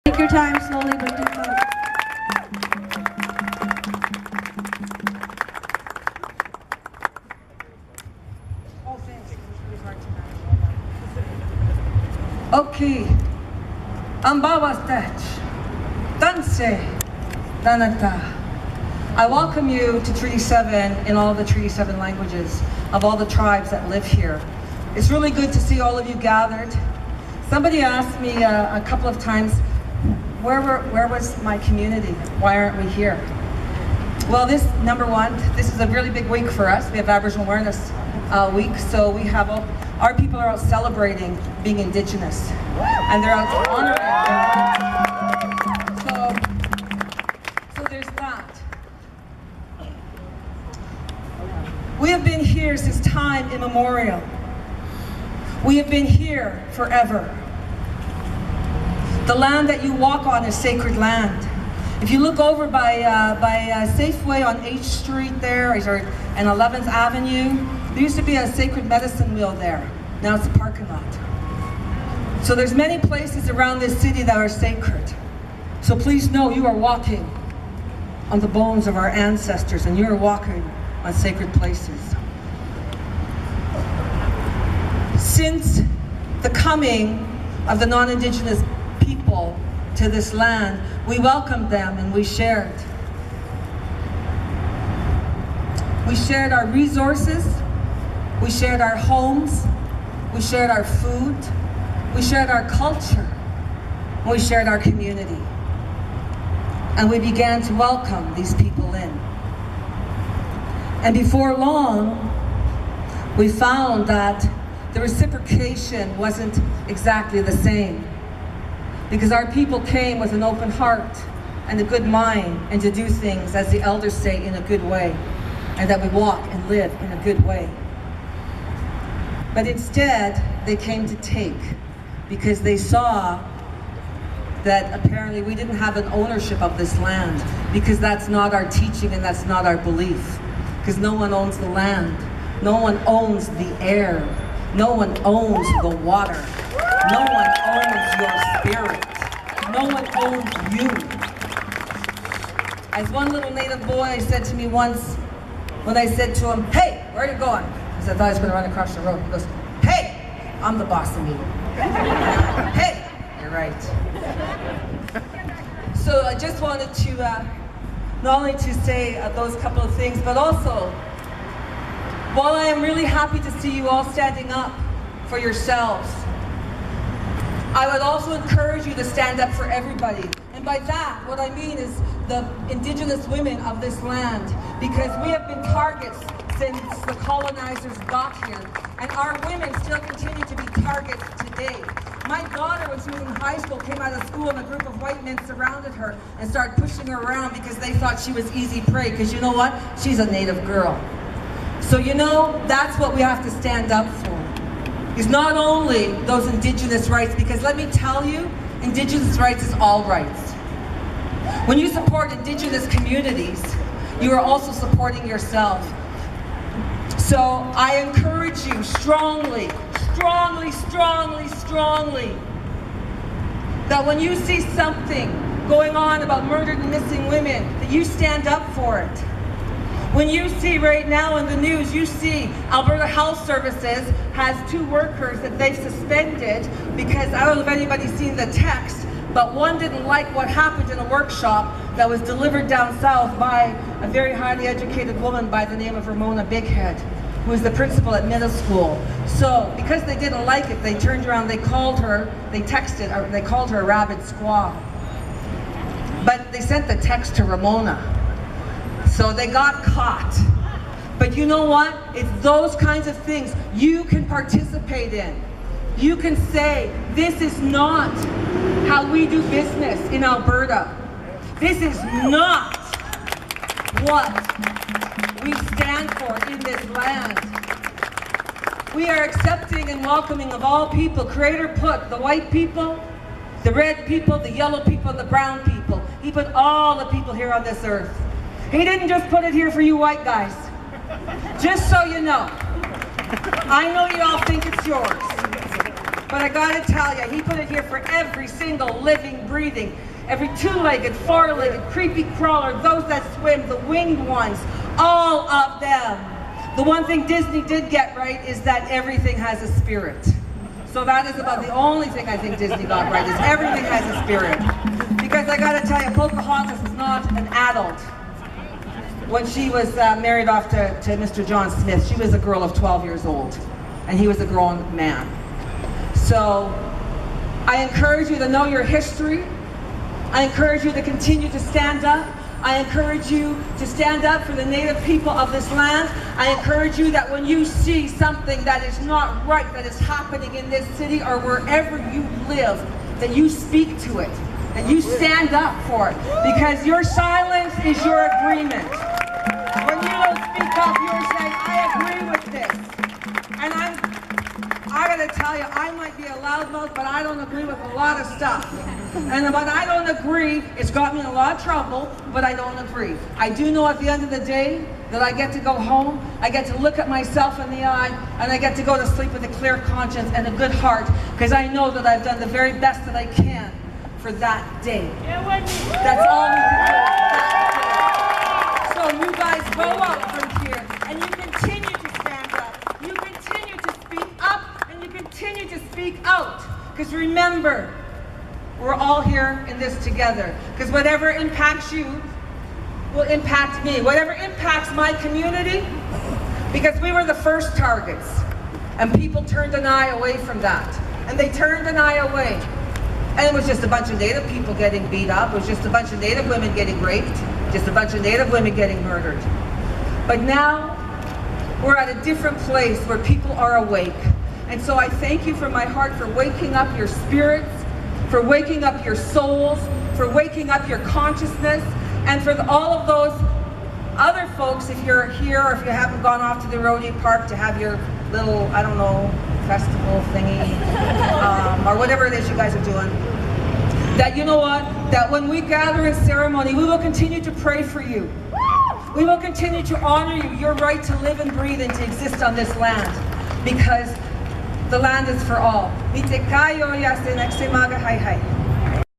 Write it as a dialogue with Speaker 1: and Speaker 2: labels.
Speaker 1: Take your time slowly, but do so.
Speaker 2: Okay, Ambawastech, Danse, Danata. I welcome you to Treaty 7 in all the Treaty 7 languages of all the tribes that live here. It's really good to see all of you gathered. Somebody asked me a couple of times, where was my community? Why aren't we here? Well, number one, this is a really big week for us. We have Aboriginal Awareness Week, so we have our people are out celebrating being Indigenous, and they're out honoring. So there's that. We have been here since time immemorial. We have been here forever. The land that you walk on is sacred land. If you look over by Safeway on H Street there, and 11th Avenue, there used to be a sacred medicine wheel there. Now it's a parking lot. So there's many places around this city that are sacred. So please know you are walking on the bones of our ancestors, and you are walking on sacred places. Since the coming of the non-Indigenous people to this land, we welcomed them and we shared. We shared our resources, we shared our homes, we shared our food, we shared our culture, and we shared our community. And we began to welcome these people in. And before long, we found that the reciprocation wasn't exactly the same, because our people came with an open heart and a good mind, and to do things, as the elders say, in a good way, and that we walk and live in a good way. But instead, they came to take, because they saw that apparently we didn't have an ownership of this land, because that's not our teaching and that's not our belief, because no one owns the land, no one owns the air, no one owns the water, no one owns your spirit, no one owns you. As one little native boy said to me once, when I said to him, "Hey, where are you going?" Because I thought I was going to run across the road. He goes, "Hey, I'm the boss of me." Hey, you're right. So I just wanted to, not only to say those couple of things, but also, while I am really happy to see you all standing up for yourselves, I would also encourage you to stand up for everybody. And by that, what I mean is the Indigenous women of this land, because we have been targets since the colonizers got here, and our women still continue to be targets today. My daughter, when she was in high school, came out of school and a group of white men surrounded her and started pushing her around because they thought she was easy prey, because you know what? She's a native girl. So you know, that's what we have to stand up for. Is not only those Indigenous rights, because let me tell you, Indigenous rights is all rights. When you support Indigenous communities, you are also supporting yourself. So I encourage you strongly, strongly, strongly, strongly, that when you see something going on about murdered and missing women, that you stand up for it. When you see right now in the news, you see Alberta Health Services has 2 workers that they've suspended because, I don't know if anybody's seen the text, but one didn't like what happened in a workshop that was delivered down south by a very highly educated woman by the name of Ramona Bighead, who is the principal at middle school. So because they didn't like it, they turned around, they called her, they texted, or they called her a rabid squaw. But they sent the text to Ramona. So they got caught. But you know what? It's those kinds of things you can participate in. You can say, this is not how we do business in Alberta. This is not what we stand for in this land. We are accepting and welcoming of all people. Creator put the white people, the red people, the yellow people, and the brown people. He put all the people here on this earth. He didn't just put it here for you white guys. Just so you know. I know you all think it's yours. But I gotta tell you, he put it here for every single living, breathing, every two-legged, four-legged, creepy crawler, those that swim, the winged ones, all of them. The one thing Disney did get right is that everything has a spirit. So that is about the only thing I think Disney got right, is everything has a spirit. Because I gotta tell you, Pocahontas was not an adult when she was married off to Mr. John Smith. She was a girl of 12 years old, and he was a grown man. So I encourage you to know your history. I encourage you to continue to stand up. I encourage you to stand up for the native people of this land. I encourage you that when you see something that is not right, that is happening in this city or wherever you live, that you speak to it, that you stand up for it, because your silence is your agreement. When you don't speak up, you're saying, I agree with this. And I gotta tell you, I might be a loudmouth, but I don't agree with a lot of stuff. And when I don't agree, it's got me in a lot of trouble, but I don't agree. I do know at the end of the day that I get to go home, I get to look at myself in the eye, and I get to go to sleep with a clear conscience and a good heart, because I know that I've done the very best that I can for that day. That's all we can do. So you guys go out from here, and you continue to stand up. You continue to speak up, and you continue to speak out. Because remember, we're all here in this together. Because whatever impacts you will impact me. Whatever impacts my community, because we were the first targets. And people turned an eye away from that. And they turned an eye away. And it was just a bunch of Native people getting beat up. It was just a bunch of Native women getting raped. Just a bunch of Native women getting murdered. But now, we're at a different place where people are awake. And so I thank you from my heart for waking up your spirits, for waking up your souls, for waking up your consciousness, and for all of those other folks, if you're here or if you haven't gone off to the rodeo park to have your little, I don't know, festival thingy, or whatever it is you guys are doing, that you know what, that when we gather in ceremony, we will continue to pray for you. We will continue to honor you, your right to live and breathe and to exist on this land, because the land is for all.